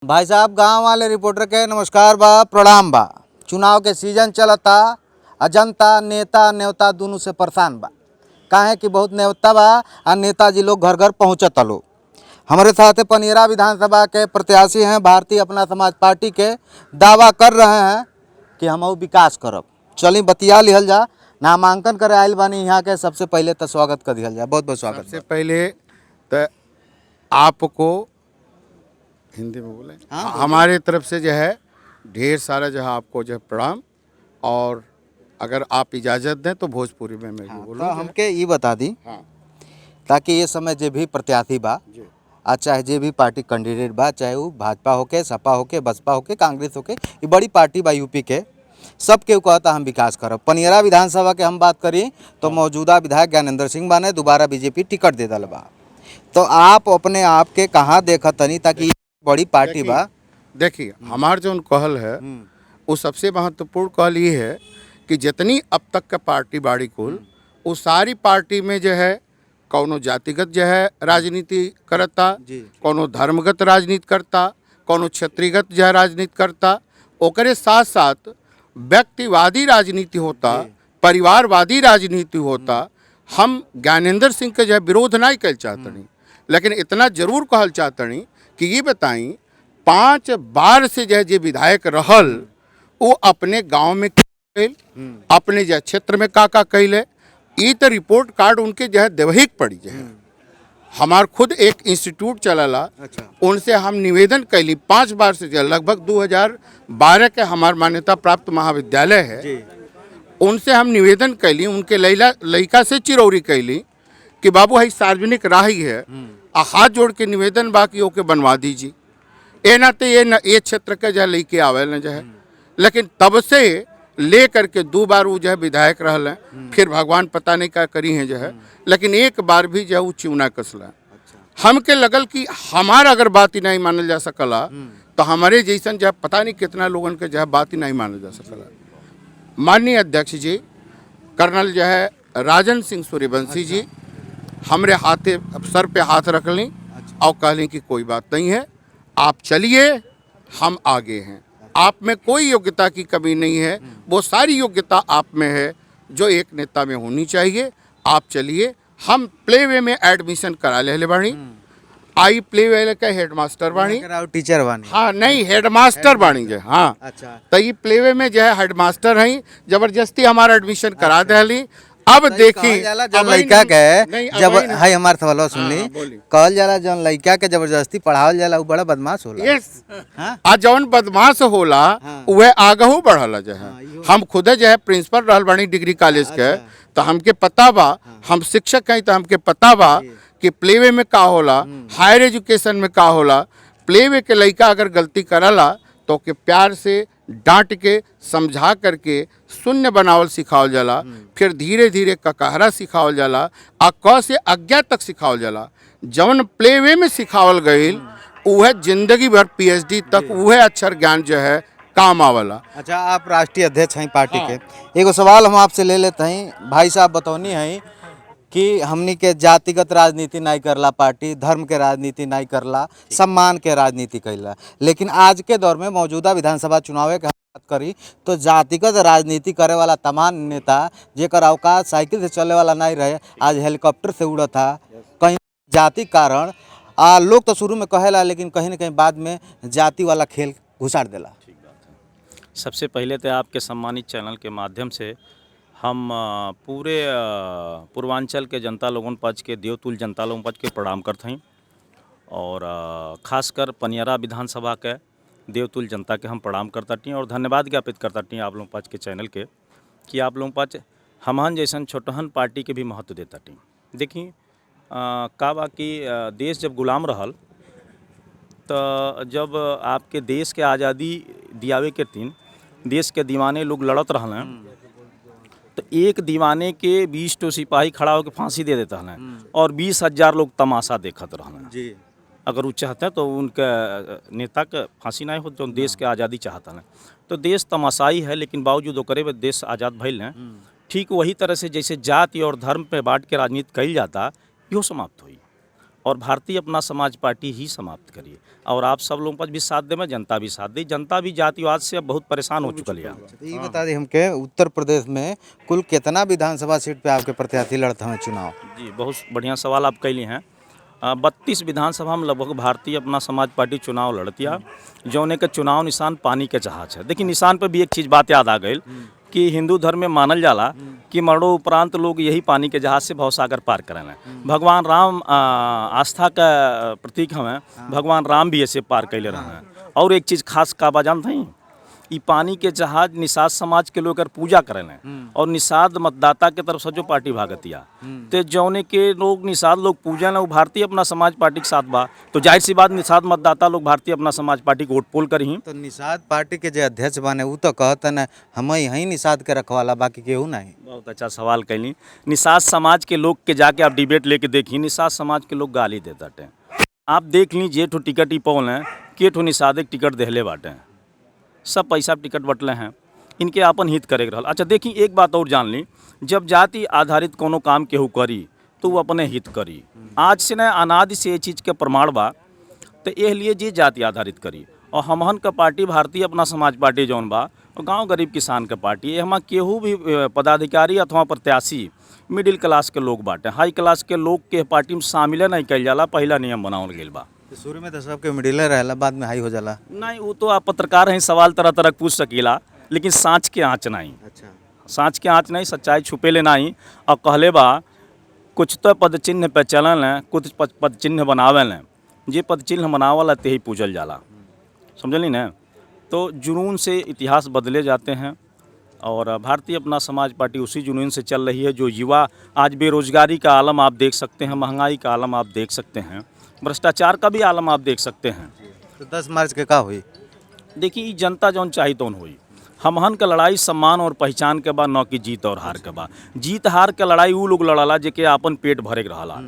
भाई साहब गांव वाले रिपोर्टर के नमस्कार बा प्रणाम बा। चुनाव के सीजन चलता आ जनता नेता न्योता दोनों से परेशान बा। काहे कि बहुत न्योता बा आ नेताजी लोग घर घर पहुँचता लोग। हमारे साथ पनियरा विधानसभा के प्रत्याशी हैं भारतीय अपना समाज पार्टी के, दावा कर रहे हैं कि हम विकास करब। चली बतिया लिहल जा। नामांकन करे आयल बानी यहाँ के, सबसे पहले तो स्वागत कर दिया जाए। बहुत बहुत स्वागत। सबसे पहले तो आपको हिंदी में बोले हमारे तरफ से जो है ढेर सारा जो है आपको जो है प्रणाम, और अगर आप इजाज़त दें तो भोजपुरी में मैं भी बोलूँ। तो हमके ये बता दी ताकि ये समय जे भी प्रत्याशी बा आ चाहे जे भी पार्टी कैंडिडेट बा, चाहे वो भाजपा होके, सपा होके, बसपा होके, कांग्रेस होके, ये बड़ी पार्टी बा यूपी के, सब केहू कहता हम विकास करब। पनियरा विधानसभा के हम बात करी तो मौजूदा विधायक ज्ञानेंद्र सिंह बाने दोबारा बीजेपी टिकट दे दल बा। तो आप अपने आप के कहाँ देखत तनी ताकि बड़ी पार्टी बा? देखिए हमार जो कहल है वो सबसे महत्वपूर्ण कहल ये है कि जितनी अब तक का पार्टी बाड़ी कुल वो सारी पार्टी में जो है कौनो जातिगत जो है राजनीति करता, कौनो धर्मगत राजनीति करता, कौनो क्षेत्रीगत जो है राजनीति करता, ओकरे साथ साथ व्यक्तिवादी राजनीति होता, परिवारवादी राजनीति होता। हम ज्ञानेंद्र सिंह के जो है विरोध नहीं कर चाहतनी, लेकिन इतना जरूर कहल चाहतनी कि ये बताई 5 बार से जो है जे विधायक रहल वो अपने गांव में कैल, अपने जो क्षेत्र में का कैले, ये तो रिपोर्ट कार्ड उनके जो है देवहिक पड़ी जो है। हमार खुद एक इंस्टीट्यूट चलला, उनसे हम निवेदन कैली 5 बार से जो लगभग 2012 के हमार मान्यता प्राप्त महाविद्यालय है, उनसे हम निवेदन कैली, उनके लड़का से चिरौरी कैली कि बाबू है सार्वजनिक राही है, हाथ जोड़ के निवेदन बाकी ओके बनवा दीजिए। ए नाते ये क्षेत्र के जो लेके आवे न जो है, लेकिन तब से ले करके 2 बार वो जो है विधायक रहल हैं, फिर भगवान पता नहीं क्या करी हैं जो है, लेकिन एक बार भी जो है वो चिवना कसला। हमके लगल कि हमारा अगर बात ही नहीं मानल जा सकला तो हमारे जैसन जो है पता नहीं कितना लोगन के जो है बात ही नहीं मानल जा सकला। माननीय अध्यक्ष जी कर्नल जो है राजन सिंह सूर्यवंशी जी हमरे हाथे सर पे हाथ रख ली और कह लें कि कोई बात नहीं है, आप चलिए, हम आगे हैं। आप में कोई योग्यता की कमी नहीं है, वो सारी योग्यता आप में है जो एक नेता में होनी चाहिए। आप चलिए, हम प्लेवे में एडमिशन करा ले बाणी। आई प्लेवे का हेडमास्टर बाणी, टीचर बानी। हाँ नहीं, हेडमास्टर बाणी जो। हाँ अच्छा, तो ये प्लेवे में जो है हेडमास्टर हैं, जबरदस्ती हमारा एडमिशन करा दे। अब देखी जब लड़का के जब हाई हमार सवाल सुनली, कहल जाला जौन लड़का के जबरदस्ती पढ़ावल जाला वो बड़ा बदमाश होला। यस, आ जौन बदमाश होला वह आगहू बढ़ला जो है। हम खुद जो है प्रिंसिपल रहल बानी डिग्री कॉलेज के, तो हमके पता बा, हम शिक्षक हैं तो हमके पता बा कि प्लेवे में का होला, हायर एजुकेशन में का होला। प्लेवे के लड़का अगर गलती करला तो के प्यार से डांट के समझा करके शून्य बनावल सिखावल जाला, फिर धीरे धीरे ककहरा सिखावल जाला, आ क से अज्ञा तक सिखावल जाला। जौन प्लेवे में सिखावल गईल वह जिंदगी भर पीएचडी तक वह अक्षर ज्ञान जो है काम आवला। अच्छा, आप राष्ट्रीय अध्यक्ष हैं पार्टी के। एगो सवाल हम आपसे ले लेते हैं। भाई साहब बतौनी है कि हमनी के जातिगत राजनीति नहीं करला पार्टी, धर्म के राजनीति नहीं करला, सम्मान के राजनीति कैला, लेकिन आज के दौर में मौजूदा विधानसभा चुनाव के बात करी तो जातिगत राजनीति करे वाला तमाम नेता जेकर अवकाश साइकिल से चले वाला नहीं रहे, आज हेलीकॉप्टर से उड़ा था। कहीं जाति कारण लोग तो शुरू में कहेला, लेकिन कहीं ना कहीं बाद में जाति वाला खेल घुसाड़ देला। सबसे पहले तो आपके सम्मानित चैनल के माध्यम से हम पूरे पूर्वांचल के जनता लोगों पक्ष के, देवतुल जनता लोगों पक्ष के प्रणाम करते हैं, और खासकर पनियरा विधानसभा के देवतुल जनता के हम प्रणाम करता हैं और धन्यवाद ज्ञापित करता हैं आप लोगों पक्ष के चैनल के कि आप लोगों पक्ष हमहन जैसन छोटहन पार्टी के भी महत्व देता हैं। देखिए का बा कि देश जब गुलाम रहल तो जब आपके देश के आज़ादी दियावे के दिन देश के दीवाने लोग लड़त रहल हैं, तो एक दीवाने के 20 तो सिपाही खड़ा होकर फांसी दे देता है और 20,000 लोग तमाशा देखत रहना जी। अगर वो चाहते हैं तो उनके नेता के फांसी नहीं हो, जो देश के आज़ादी चाहता है। तो देश तमाशाई है, लेकिन बावजूद ओकरे में देश आज़ाद भइल हैं। ठीक वही तरह से जैसे जाति और धर्म पे बांट के राजनीति कही जाता, यो समाप्त हुई। और भारतीय अपना समाज पार्टी ही समाप्त करिए। और आप सब लोगों पर भी साथ दें, जनता भी साथ दी। जनता भी जातिवाद से अब बहुत परेशान हो चुकल है। तो ये बता दी हमके उत्तर प्रदेश में कुल कितना विधानसभा सीट पे आपके प्रत्याशी लड़ते हैं चुनाव? जी, बहुत बढ़िया सवाल आप कैली हैं। 32 विधानसभा में लगभग भारतीय अपना समाज पार्टी चुनाव लड़तिया, जौने के चुनाव निशान पानी के जहाज है। देखिए निशान पे भी एक चीज़ बात याद आ गई कि हिंदू धर्म में मानल जाला कि मरणों उपरांत लोग यही पानी के जहाज से भवसागर पार करें। भगवान राम आस्था का प्रतीक हमें, भगवान राम भी ऐसे पार कैले रहे हैं। और एक चीज़ खास का बाजान थी, ई पानी के जहाज निषाद समाज के लोग अगर पूजा करें और निषाद मतदाता के तरफ से जो पार्टी भागतिया तो जौने के लोग निषाद लोग पूजन वो भारतीय अपना समाज पार्टी के साथ बा, तो जाहिर सी बात निषाद मतदाता लोग भारतीय अपना समाज पार्टी को वोट पोल करही। तो निषाद पार्टी के जो अध्यक्ष बने वो तो कहते न हम यहीं निषाद के रखवाला, बाकी केहू नहीं। बहुत अच्छा सवाल कैली। निषाद समाज के लोग के जाके आप डिबेट लेके देखिए, निषाद समाज के लोग गाली देते हैं। आप देख लीजिए ठो टिकट ही पौल हैं, के ठो निषाद एक टिकट देहले बाटे हैं, सब पैसा टिकट बटले हैं, इनके अपन हित करे रहल। अच्छा देखिए एक बात और जान ली, जब जाति आधारित कोनो काम केहू करी तो वो अपने हित करी। आज से न अनादि से ये चीज़ के प्रमाण बा, तो एह लिए जी जाति आधारित करी। और हमहन का पार्टी भारतीय अपना समाज पार्टी जौन बा, और गांव गरीब किसान के पार्टी, ये हमार केहू भी पदाधिकारी अथवा प्रत्याशी मिडिल क्लास के लोग बाटे, हाई क्लास के लोग के पार्टी में शामिल नहीं कइल जाला। पहला नियम बनावल गइल बा। शुरू में तो सबके मिडिल रहेला, बाद में हाई हो जाला। नहीं वो तो आप पत्रकार हैं, सवाल तरह तरह पूछ सकीला, लेकिन सांच के आँच नहीं। अच्छा, सांच के आँच नहीं, सच्चाई छुपे ले नहीं। और कहले बा कुछ तो पद चिन्ह पे चलन है, कुछ पद चिन्ह बनावल हैं, जे पद चिन्ह बनावल ते ही पूजल जाला। समझली ना? तो जुनून से इतिहास बदले जाते हैं और भारतीय अपना समाज पार्टी उसी जुनून से चल रही है। जो युवा आज बेरोजगारी का आलम आप देख सकते हैं, महंगाई का आलम आप देख सकते हैं, भ्रष्टाचार का भी आलम आप देख सकते हैं। तो 10 मार्च के का हुई? देखिए जनता जौन चाही तौन हुई। हमहन का लड़ाई सम्मान और पहचान के बाद, न कि जीत और हार के बाद। जीत हार के लड़ाई वो लोग लड़ाला जेके अपन पेट भरे के रहला।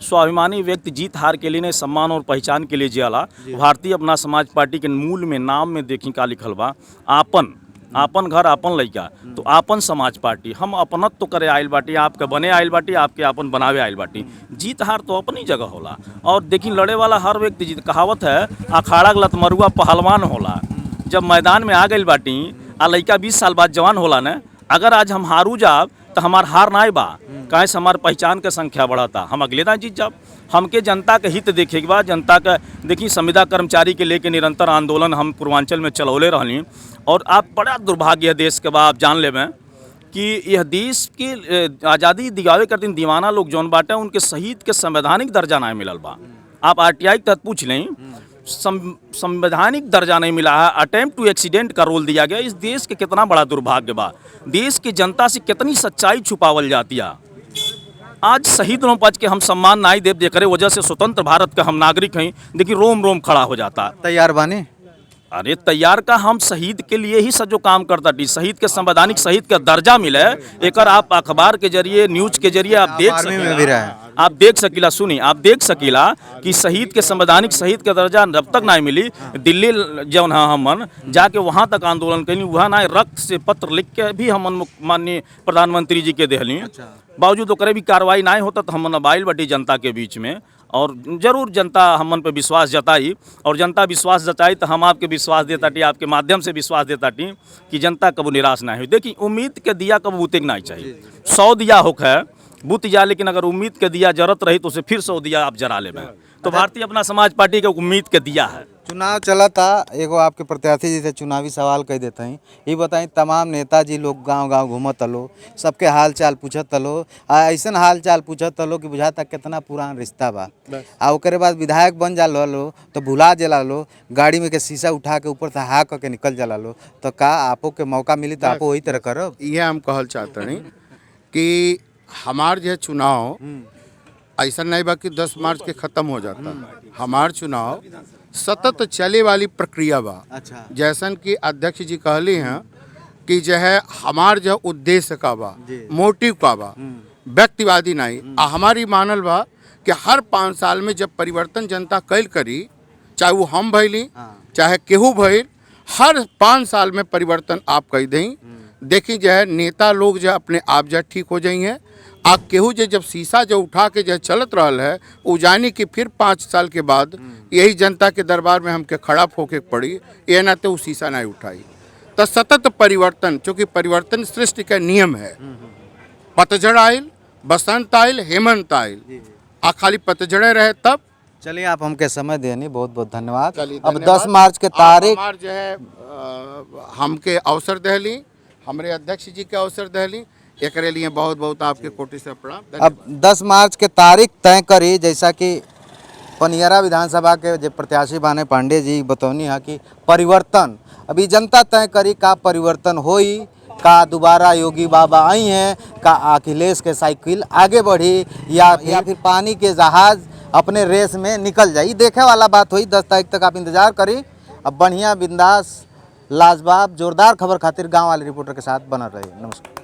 स्वाभिमानी व्यक्ति जीत हार के लिए नहीं, सम्मान और पहचान के लिए जियाला। भारतीय अपना समाज पार्टी के मूल में नाम में देखी का लिखल बा, आपन आपन घर आपन लइका, तो आपन समाज पार्टी। हम अपनत तो करे आइल बाटी, आपके बने आइल बाटी, आपके आपन बनावे आइल बाटी। जीत हार तो अपनी जगह होला। और देखिए लड़े वाला हर व्यक्ति जीत, कहावत है अखाड़ा लतमरुआ पहलवान होला। जब मैदान में आ गई बाटी आ लइका 20 साल बाद जवान होला न, अगर आज हम हारू जाब तो हमार हार ना बा, काहे से हमार पहचान के संख्या बढ़ता, हम अगले दान जीत जाब। हमके जनता के हित देखे के बाद, जनता का देखिए संविदा कर्मचारी के लेके निरंतर आंदोलन हम पूर्वांचल में चलौले रहली। और आप बड़ा दुर्भाग्य है देश के बाद आप जान लेवें कि यह देश की आज़ादी दिगावे करते दीवाना लोग जौन बाटे, उनके शहीद के संवैधानिक दर्जा नहीं मिलल बा। आप RTI के तहत पूछ लें, संवैधानिक दर्जा नहीं मिला है। अटेम्प्ट टू एक्सीडेंट का रोल दिया गया। इस देश के कितना बड़ा दुर्भाग्य बा, देश की जनता से कितनी सच्चाई छुपावल जाती है। आज शहीद लोग पच के हम सम्मान नहीं देव दे करे वजह से स्वतंत्र भारत का हम नागरिक हैं, देखिए रोम रोम खड़ा हो जाता। तैयार बानी? अरे तैयार का, हम शहीद के लिए ही सब जो काम करता थी, शहीद के संवैधानिक शहीद का दर्जा मिले। एक आप अखबार के जरिए, न्यूज के जरिए आप देख सकीला, सुनी आप देख सकीला कि शहीद के संवैधानिक शहीद का दर्जा जब तक नहीं मिली, दिल्ली जौन है हमन जाके वहाँ तक आंदोलन कैली, वहाँ ना रक्त से पत्र लिख के भी हमन माननीय प्रधानमंत्री जी के देहली। बावजूद ओकरे भी कार्रवाई नहीं होता तो हमन आइल बाटी जनता के बीच में। और जरूर जनता हमन पे विश्वास जताई, और जनता विश्वास जताई तो हम आपके विश्वास देता टी, आपके माध्यम से विश्वास देता टी कि जनता कभी निराश ना हुई। देखिए उम्मीद के दिया कब बुते नहीं चाहिए। 100 दिया होक है बुत जा, लेकिन अगर उम्मीद के दिया जरूरत रही तो उसे फिर 100 दिया आप जरा लें। तो भारतीय अपना समाज पार्टी का उम्मीद के दिया है। चुनाव चला था, एगो आपके प्रत्याशी जी से चुनावी सवाल कह देते हैं। ये बताएं, तमाम नेताजी लोग गांव गांव घूमत लो, सबके हाल चाल पूछत लो, ऐसा हाल चाल पूछत लो कि बुझाता कितना पुरान रिश्ता बा। आ ओकरे बाद विधायक बन जा लो तो भुला जला लो, गाड़ी में के शीशा उठा के ऊपर से हा के निकल जला लो। तो का आपो के मौका मिली तो आपो वही तरह करब? ये हम कहल चाहते हैं कि हमार जो चुनाव ऐसा नहीं बा कि 10 मार्च के ख़त्म हो जाता। हमार चुनाव सतत चले वाली प्रक्रिया बा। अच्छा, जैसन कि अध्यक्ष जी कहली हैं कि जो है हमार जो उद्देश्य का बा, मोटिव का बा, व्यक्तिवादी नहीं। हमारी मानल बा कि हर 5 साल में जब परिवर्तन जनता कैल करी, चाहे वो हम भैली चाहे केहू भैल, हर 5 साल में परिवर्तन आप कह दें। देखी जो है नेता लोग जो अपने आप जो ठीक हो जाएंगे आ केहू जे जब शीशा जो उठा के जो चलत रहल है उ जानी कि फिर 5 साल के बाद यही जनता के दरबार में हमके खड़ा होके पड़ी, ये ना तो उ शीशा नहीं उठाई। तो सतत परिवर्तन, चूँकि परिवर्तन सृष्टि का नियम है। पतझड़ आयल, बसंत आयल, हेमंत आयल, आ खाली पतझड़े रहे तब। चलिए आप हमके समय देनी, बहुत बहुत धन्यवाद। चलिए, अब धन्यवाद। 10 मार्च के तारीख हमार जो है हमके अवसर दहली, हमारे अध्यक्ष जी के अवसर दहली, एक लिए बहुत बहुत आपके कोटि से प्रणाम। अब 10 मार्च के तारीख तय करी, जैसा कि पनियरा विधानसभा के जो प्रत्याशी बाने पांडे जी बतौनी है कि परिवर्तन अभी जनता तय करी का परिवर्तन होई, का दोबारा योगी बाबा आई हैं, का अखिलेश के साइकिल आगे बढ़ी, या फिर पानी के जहाज अपने रेस में निकल जाए। देखे वाला बात हुई। 10 तारीख तक आप इंतजार करी। अब बढ़िया बिंदास लाजवाब जोरदार खबर खातिर गांव वाले रिपोर्टर के साथ बनल रही। नमस्कार।